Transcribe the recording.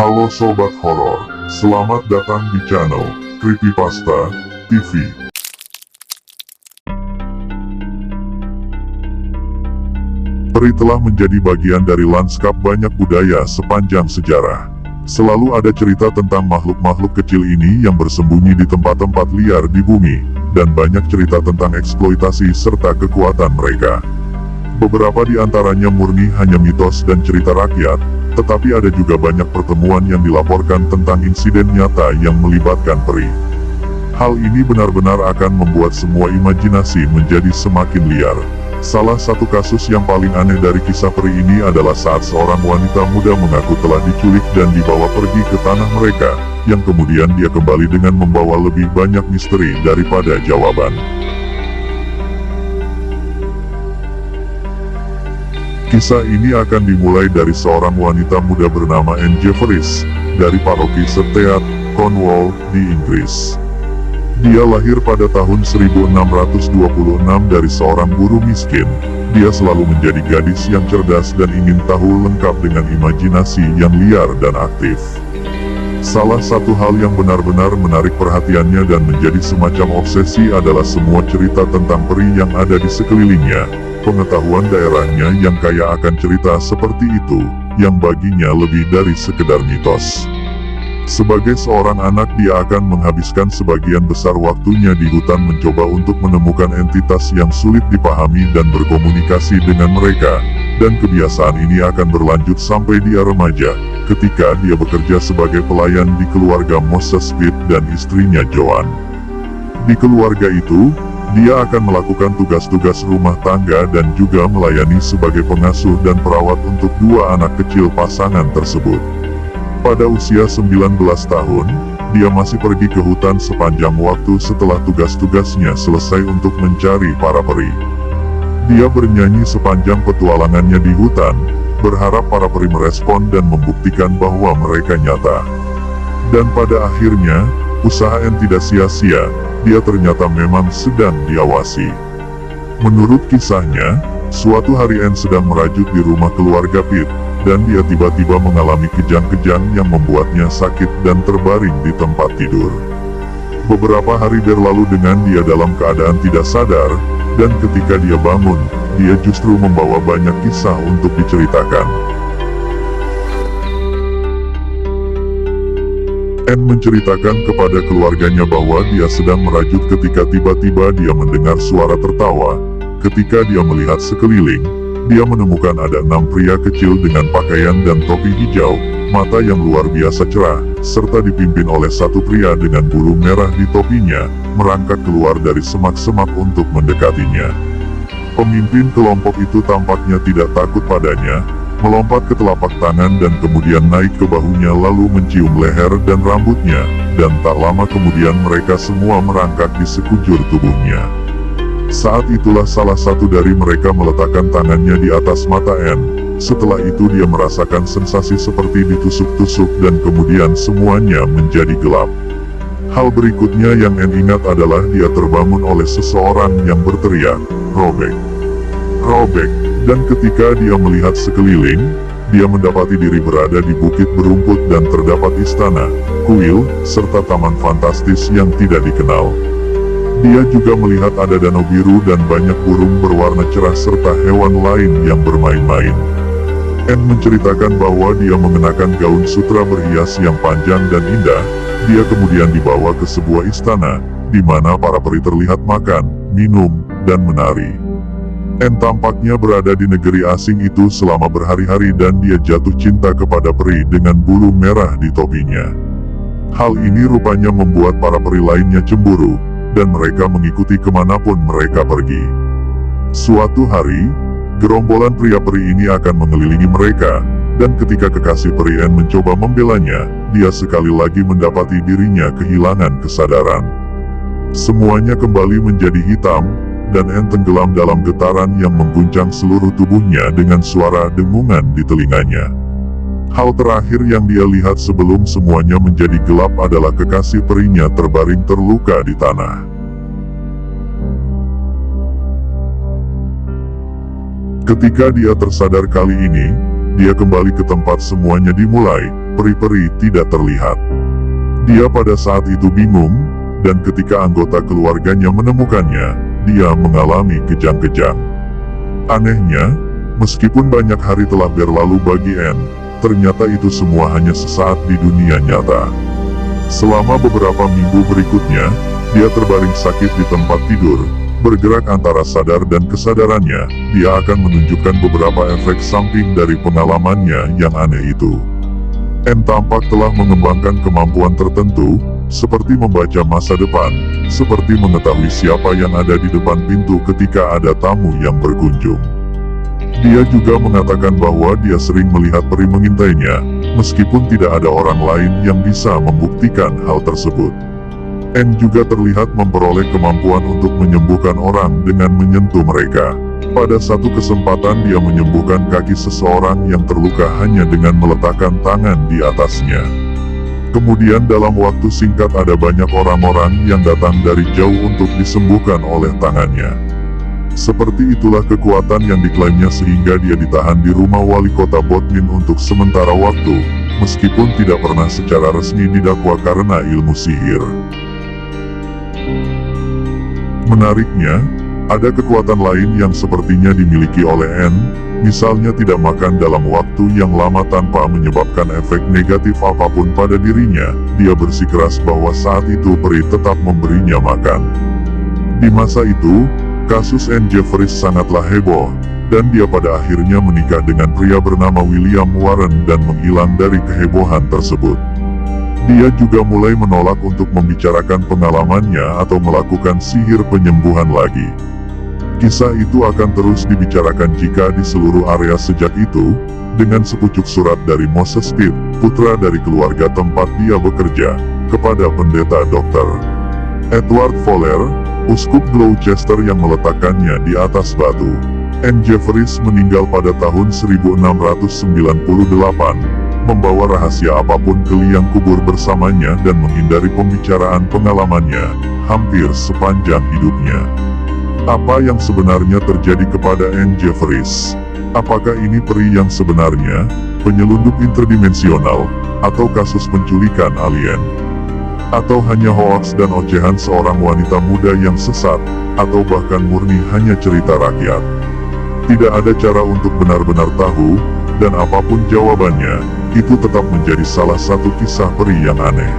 Halo Sobat Horor, selamat datang di channel Creepypasta TV. Peri telah menjadi bagian dari lanskap banyak budaya sepanjang sejarah. Selalu ada cerita tentang makhluk-makhluk kecil ini yang bersembunyi di tempat-tempat liar di bumi, dan banyak cerita tentang eksploitasi serta kekuatan mereka. Beberapa di antaranya murni hanya mitos dan cerita rakyat, tetapi ada juga banyak pertemuan yang dilaporkan tentang insiden nyata yang melibatkan peri. Hal ini benar-benar akan membuat semua imajinasi menjadi semakin liar. Salah satu kasus yang paling aneh dari kisah peri ini adalah saat seorang wanita muda mengaku telah diculik dan dibawa pergi ke tanah mereka, yang kemudian dia kembali dengan membawa lebih banyak misteri daripada jawaban. Kisah ini akan dimulai dari seorang wanita muda bernama Anne Jefferies, dari paroki Seteat, Cornwall, di Inggris. Dia lahir pada tahun 1626 dari seorang buruh miskin. Dia selalu menjadi gadis yang cerdas dan ingin tahu lengkap dengan imajinasi yang liar dan aktif. Salah satu hal yang benar-benar menarik perhatiannya dan menjadi semacam obsesi adalah semua cerita tentang peri yang ada di sekelilingnya. Pengetahuan daerahnya yang kaya akan cerita seperti itu, yang baginya lebih dari sekedar mitos. Sebagai seorang anak, dia akan menghabiskan sebagian besar waktunya di hutan mencoba untuk menemukan entitas yang sulit dipahami dan berkomunikasi dengan mereka, dan kebiasaan ini akan berlanjut sampai dia remaja, ketika dia bekerja sebagai pelayan di keluarga Moses Pitt dan istrinya Joan. Di keluarga itu, dia akan melakukan tugas-tugas rumah tangga dan juga melayani sebagai pengasuh dan perawat untuk dua anak kecil pasangan tersebut. Pada usia 19 tahun, dia masih pergi ke hutan sepanjang waktu setelah tugas-tugasnya selesai untuk mencari para peri. Dia bernyanyi sepanjang petualangannya di hutan, berharap para peri merespon dan membuktikan bahwa mereka nyata. Dan pada akhirnya, usaha Anne tidak sia-sia. Dia ternyata memang sedang diawasi. Menurut kisahnya, suatu hari Anne sedang merajut di rumah keluarga Pitt, dan dia tiba-tiba mengalami kejang-kejang yang membuatnya sakit dan terbaring di tempat tidur. Beberapa hari berlalu dengan dia dalam keadaan tidak sadar, dan ketika dia bangun, dia justru membawa banyak kisah untuk diceritakan. Anne menceritakan kepada keluarganya bahwa dia sedang merajut ketika tiba-tiba dia mendengar suara tertawa. Ketika dia melihat sekeliling, dia menemukan ada 6 pria kecil dengan pakaian dan topi hijau, mata yang luar biasa cerah, serta dipimpin oleh satu pria dengan bulu merah di topinya, merangkak keluar dari semak-semak untuk mendekatinya. Pemimpin kelompok itu tampaknya tidak takut padanya, melompat ke telapak tangan dan kemudian naik ke bahunya lalu mencium leher dan rambutnya, dan tak lama kemudian mereka semua merangkak di sekujur tubuhnya. Saat itulah salah satu dari mereka meletakkan tangannya di atas mata Anne. Setelah itu dia merasakan sensasi seperti ditusuk-tusuk dan kemudian semuanya menjadi gelap. Hal berikutnya yang Anne ingat adalah dia terbangun oleh seseorang yang berteriak, "Robek! Robek!" Dan ketika dia melihat sekeliling, dia mendapati diri berada di bukit berumput dan terdapat istana, kuil, serta taman fantastis yang tidak dikenal. Dia juga melihat ada danau biru dan banyak burung berwarna cerah serta hewan lain yang bermain-main. Anne menceritakan bahwa dia mengenakan gaun sutra berhias yang panjang dan indah. Dia kemudian dibawa ke sebuah istana, di mana para peri terlihat makan, minum, dan menari. Anne tampaknya berada di negeri asing itu selama berhari-hari dan dia jatuh cinta kepada peri dengan bulu merah di topinya. Hal ini rupanya membuat para peri lainnya cemburu, dan mereka mengikuti kemanapun mereka pergi. Suatu hari, gerombolan pria peri ini akan mengelilingi mereka, dan ketika kekasih peri Anne mencoba membelanya, dia sekali lagi mendapati dirinya kehilangan kesadaran. Semuanya kembali menjadi hitam, dan Anne tenggelam dalam getaran yang mengguncang seluruh tubuhnya dengan suara dengungan di telinganya. Hal terakhir yang dia lihat sebelum semuanya menjadi gelap adalah kekasih perinya terbaring terluka di tanah. Ketika dia tersadar kali ini, dia kembali ke tempat semuanya dimulai, peri-peri tidak terlihat. Dia pada saat itu bingung, dan ketika anggota keluarganya menemukannya, dia mengalami kejang-kejang. Anehnya, meskipun banyak hari telah berlalu bagi Anne, ternyata itu semua hanya sesaat di dunia nyata. Selama beberapa minggu berikutnya, dia terbaring sakit di tempat tidur, bergerak antara sadar dan kesadarannya. Dia akan menunjukkan beberapa efek samping dari pengalamannya yang aneh itu. Anne tampak telah mengembangkan kemampuan tertentu, seperti membaca masa depan, seperti mengetahui siapa yang ada di depan pintu ketika ada tamu yang berkunjung. Dia juga mengatakan bahwa dia sering melihat peri mengintainya, meskipun tidak ada orang lain yang bisa membuktikan hal tersebut. Anne juga terlihat memperoleh kemampuan untuk menyembuhkan orang dengan menyentuh mereka. Pada satu kesempatan dia menyembuhkan kaki seseorang yang terluka hanya dengan meletakkan tangan di atasnya. Kemudian dalam waktu singkat ada banyak orang-orang yang datang dari jauh untuk disembuhkan oleh tangannya. Seperti itulah kekuatan yang diklaimnya sehingga dia ditahan di rumah wali kota Bodmin untuk sementara waktu, meskipun tidak pernah secara resmi didakwa karena ilmu sihir. Menariknya, ada kekuatan lain yang sepertinya dimiliki oleh Anne, misalnya tidak makan dalam waktu yang lama tanpa menyebabkan efek negatif apapun pada dirinya. Dia bersikeras bahwa saat itu peri tetap memberinya makan. Di masa itu, kasus Anne Jeffries sangatlah heboh, dan dia pada akhirnya menikah dengan pria bernama William Warren dan menghilang dari kehebohan tersebut. Dia juga mulai menolak untuk membicarakan pengalamannya atau melakukan sihir penyembuhan lagi. Kisah itu akan terus dibicarakan jika di seluruh area sejak itu, dengan sepucuk surat dari Moses Pitt, putra dari keluarga tempat dia bekerja, kepada pendeta Dr. Edward Fowler, uskup Gloucester yang meletakkannya di atas batu. Anne Jeffries meninggal pada tahun 1698, membawa rahasia apapun ke liang kubur bersamanya dan menghindari pembicaraan pengalamannya, hampir sepanjang hidupnya. Apa yang sebenarnya terjadi kepada Anne Jeffries? Apakah ini peri yang sebenarnya, penyelundup interdimensional, atau kasus penculikan alien? Atau hanya hoaks dan ocehan seorang wanita muda yang sesat, atau bahkan murni hanya cerita rakyat? Tidak ada cara untuk benar-benar tahu, dan apapun jawabannya, itu tetap menjadi salah satu kisah peri yang aneh.